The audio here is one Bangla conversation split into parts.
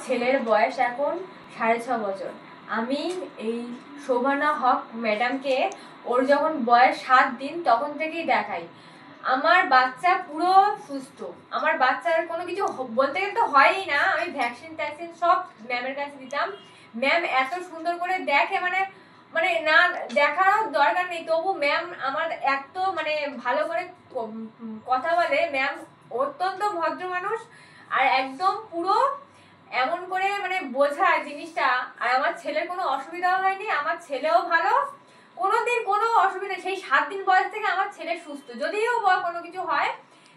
ছেলের বয়স এখন 6.5 বছর। আমি এই শোভানা হক ম্যাডামকে ওর যখন বয়স 7 দিন তখন থেকেই দেখাই। আমার বাচ্চা পুরো সুস্থ, আমার বাচ্চার কোনো কিছু বলতে গেলে তো হয়ই না। আমি ভ্যাকসিন ট্যাকসিন সব ম্যামের কাছে দিতাম। ম্যাম এত সুন্দর করে দেখে, মানে মানে না দেখারও দরকার নেই, তবু ম্যাম আমার এত মানে ভালো করে কথা বলে। ম্যাম অত্যন্ত ভদ্র মানুষ, আর একদম পুরো এমন করে মানে বোঝায় জিনিসটা। আর আমার ছেলের কোনো অসুবিধাও হয়নি, আমার ছেলেও ভালো, কোনোদিন কোনো অসুবিধা। সেই 7 দিন বয়স থেকে আমার ছেলে সুস্থ, যদিও বা কোনো কিছু হয়।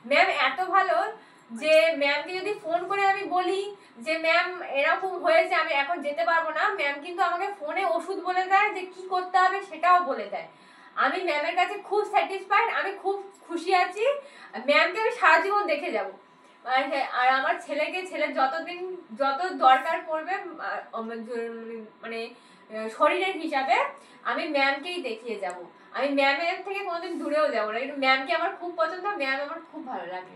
ম্যাম এত ভালো যে ম্যামকে যদি ফোন করে আমি বলি যে ম্যাম এরকম হয়েছে, আমি এখন যেতে পারবো না, ম্যাম কিন্তু আমাকে ফোনে ওষুধ বলে দেয়, যে কি করতে হবে সেটাও বলে দেয়। আমি ম্যামের কাছে খুব স্যাটিসফাইড, আমি খুব খুশি আছি। ম্যামকে আমি সারা জীবন দেখে যাবো। আর আমার ছেলেকে, ছেলের যতদিন যত দরকার পড়বে মানে শরীরের হিসাবে, আমি ম্যামকেই দেখিয়ে যাব। আমি ম্যামের থেকে কোনোদিন দূরেও যাবো না, কিন্তু ম্যামকে আমার খুব পছন্দ, ম্যাম আমার খুব ভালো লাগে।